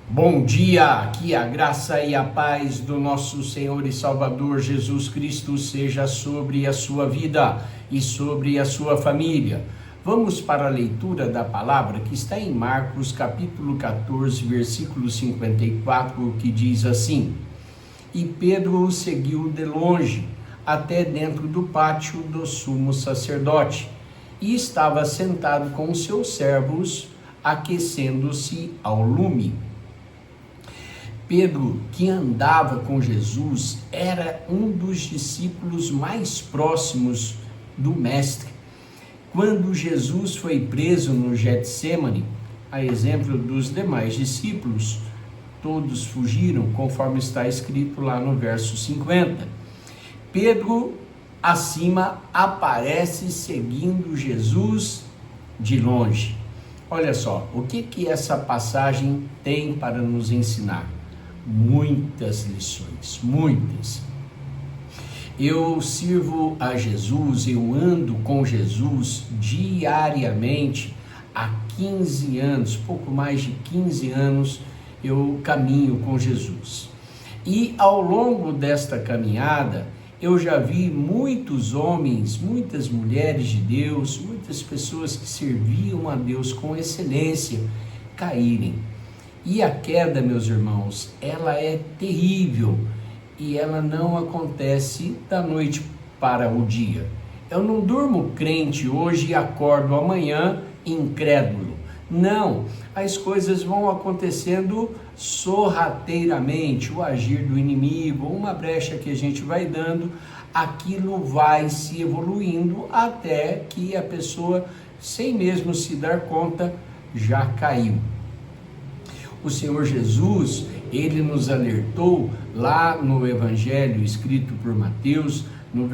Bom dia, que a graça e a paz do nosso Senhor e Salvador Jesus Cristo seja sobre a sua vida e sobre a sua família. Vamos para a leitura da palavra que está em Marcos capítulo 14, versículo 54, que diz assim: E Pedro o seguiu de longe, até dentro do pátio do sumo sacerdote, e estava sentado com seus servos, aquecendo-se ao lume. Pedro, que andava com Jesus, era um dos discípulos mais próximos do Mestre. Quando Jesus foi preso no Getsêmani, a exemplo dos demais discípulos, todos fugiram, conforme está escrito lá no verso 50. Pedro, acima, aparece seguindo Jesus de longe. Olha só, o que essa passagem tem para nos ensinar? Muitas lições, muitas. Eu sirvo a Jesus, eu ando com Jesus diariamente há 15 anos, pouco mais de 15 anos eu caminho com Jesus. E ao longo desta caminhada, eu já vi muitos homens, muitas mulheres de Deus, muitas pessoas que serviam a Deus com excelência, caírem. E a queda, meus irmãos, ela é terrível e ela não acontece da noite para o dia. Eu não durmo crente hoje e acordo amanhã incrédulo. Não, as coisas vão acontecendo sorrateiramente, o agir do inimigo, uma brecha que a gente vai dando, aquilo vai se evoluindo até que a pessoa, sem mesmo se dar conta, já caiu. O Senhor Jesus, ele nos alertou lá no Evangelho escrito por Mateus, no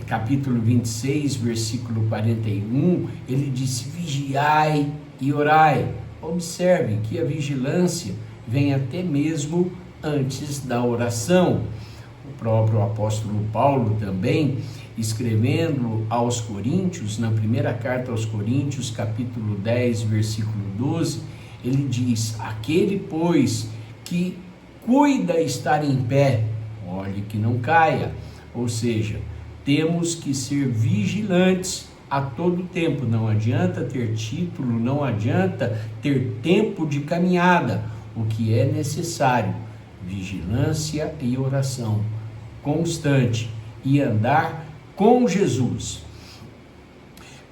capítulo 26, versículo 41, ele disse: vigiai e orai. Observe que a vigilância vem até mesmo antes da oração. O próprio apóstolo Paulo também, escrevendo aos Coríntios, na primeira carta aos Coríntios, capítulo 10, versículo 12, ele diz: aquele, pois, que cuida estar em pé, olhe que não caia. Ou seja, temos que ser vigilantes a todo tempo. Não adianta ter título, não adianta ter tempo de caminhada. O que é necessário? Vigilância e oração constante e andar com Jesus.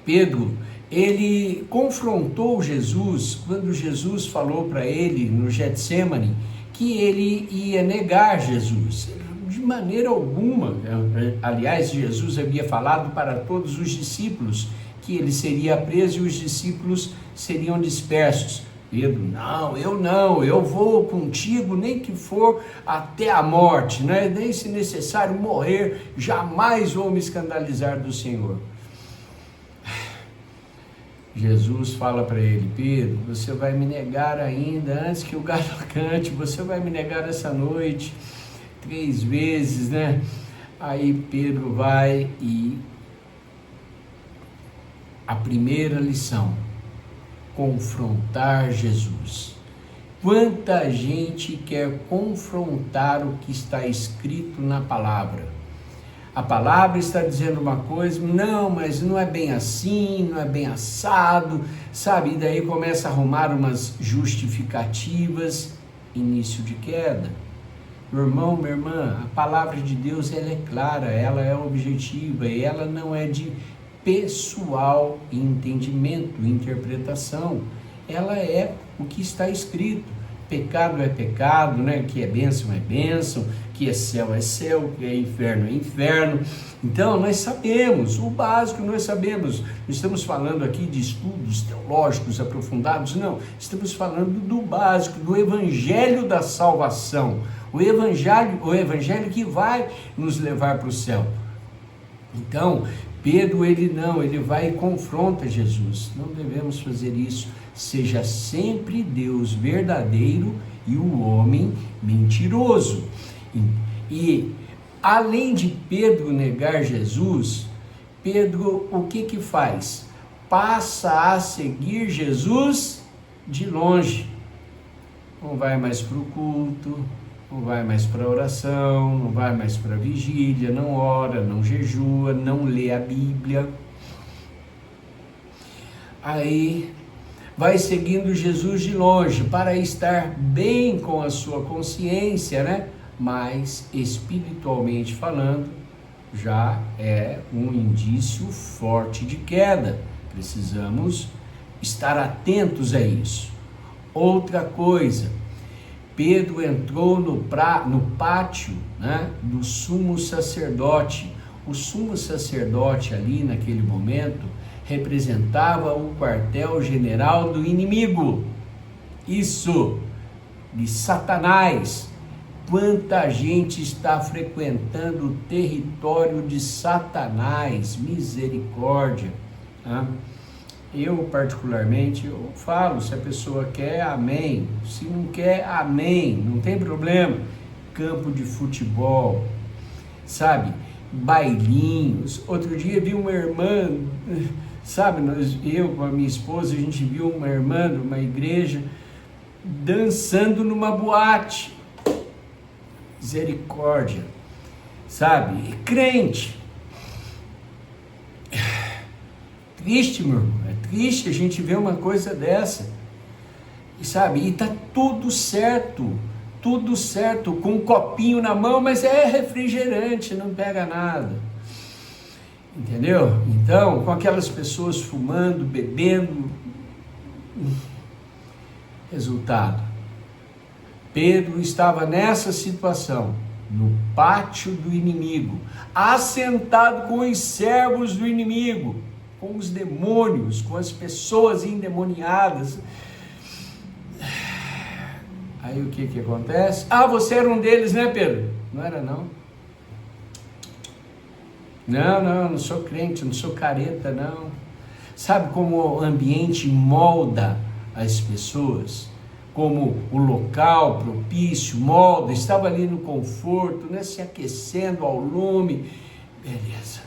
Pedro, ele confrontou Jesus quando Jesus falou para ele no Getsêmani que ele ia negar Jesus. De maneira alguma, aliás, Jesus havia falado para todos os discípulos que ele seria preso e os discípulos seriam dispersos. Pedro: não, eu vou contigo, nem que for até a morte, né? Nem se necessário morrer, jamais vou me escandalizar do Senhor. Jesus fala para ele: Pedro, você vai me negar ainda antes que o galo cante, você vai me negar essa noite 3 vezes, né? Aí Pedro vai e a primeira lição: confrontar Jesus. Quanta gente quer confrontar o que está escrito na palavra. A palavra está dizendo uma coisa, não, mas não é bem assim, não é bem assado, sabe? E daí começa a arrumar umas justificativas, início de queda. Meu irmão, minha irmã, a palavra de Deus, ela é clara, ela é objetiva e ela não é de pessoal entendimento, interpretação. Ela é o que está escrito. Pecado é pecado, né? Que é bênção, que é céu, que é inferno. Então, nós sabemos, o básico nós sabemos. Não estamos falando aqui de estudos teológicos aprofundados, não. Estamos falando do básico, do evangelho da salvação. O evangelho que vai nos levar para o céu. Então, Pedro, ele vai e confronta Jesus. Não devemos fazer isso. Seja sempre Deus verdadeiro e o homem mentiroso. E além de Pedro negar Jesus, Pedro o que faz? Passa a seguir Jesus de longe. não vai mais para o culto, não vai mais para a oração, não vai mais para a vigília, não ora, não jejua, não lê a Bíblia. Aí vai seguindo Jesus de longe para estar bem com a sua consciência, né? Mas espiritualmente falando, já é um indício forte de queda. Precisamos estar atentos a isso. Outra coisa, Pedro entrou no pátio, né, do sumo sacerdote. O sumo sacerdote ali naquele momento representava o quartel-general do inimigo. Isso, de Satanás. Quanta gente está frequentando o território de Satanás, misericórdia. Tá? Eu particularmente, eu falo, se a pessoa quer, amém. Se não quer, amém, não tem problema. Campo de futebol, sabe, bailinhos. Outro dia vi uma irmã, sabe, eu com a minha esposa, a gente viu uma irmã de uma igreja dançando numa boate. Misericórdia, sabe, e crente. Triste, meu irmão, é triste a gente ver uma coisa dessa, e sabe, e tá tudo certo, com um copinho na mão, mas é refrigerante, não pega nada, entendeu? Então, com aquelas pessoas fumando, bebendo, resultado, Pedro estava nessa situação, no pátio do inimigo, assentado com os servos do inimigo, com os demônios, com as pessoas endemoniadas. Aí o que acontece? Ah, você era um deles, né, Pedro? Não era, não. Não sou crente, não sou careta, não. Sabe como o ambiente molda as pessoas? Como o local propício molda, estava ali no conforto, né, se aquecendo ao lume. Beleza.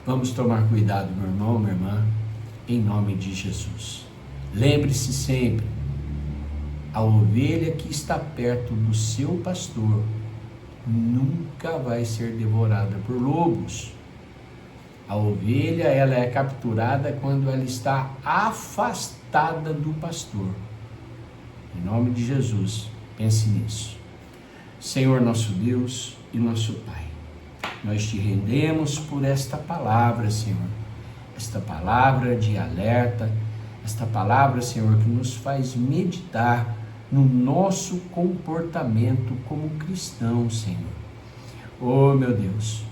Vamos tomar cuidado, meu irmão, minha irmã, em nome de Jesus. Lembre-se sempre, a ovelha que está perto do seu pastor nunca vai ser devorada por lobos. A ovelha, ela é capturada quando ela está afastada do pastor. Em nome de Jesus, pense nisso. Senhor nosso Deus e nosso Pai, nós te rendemos por esta palavra, Senhor. Esta palavra de alerta, esta palavra, Senhor, que nos faz meditar no nosso comportamento como cristão, Senhor. Oh, meu Deus,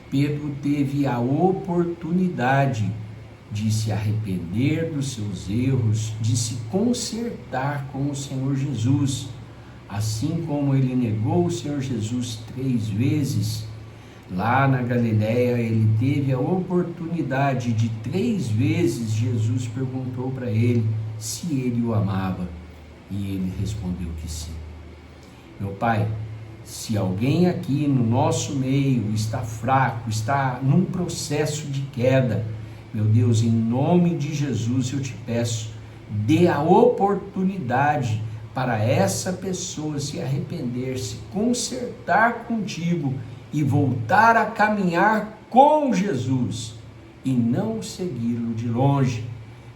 Pedro teve a oportunidade de se arrepender dos seus erros, de se consertar com o Senhor Jesus. Assim como ele negou o Senhor Jesus 3 vezes, lá na Galileia ele teve a oportunidade de 3 vezes Jesus perguntou para ele se ele o amava, e ele respondeu que sim. Meu Pai, se alguém aqui no nosso meio está fraco, está num processo de queda, meu Deus, em nome de Jesus eu te peço, dê a oportunidade para essa pessoa se arrepender, se consertar contigo e voltar a caminhar com Jesus e não segui-lo de longe,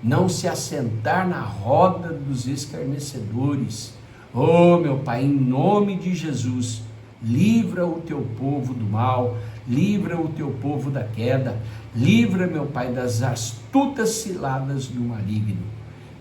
não se assentar na roda dos escarnecedores. Oh, meu Pai, em nome de Jesus, livra o teu povo do mal, livra o teu povo da queda, livra, meu Pai, das astutas ciladas do maligno.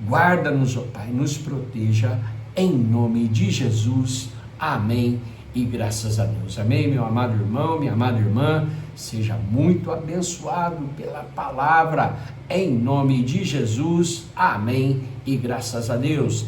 Guarda-nos, ó Pai, nos proteja, em nome de Jesus. Amém e graças a Deus. Amém, meu amado irmão, minha amada irmã, seja muito abençoado pela palavra, em nome de Jesus. Amém e graças a Deus.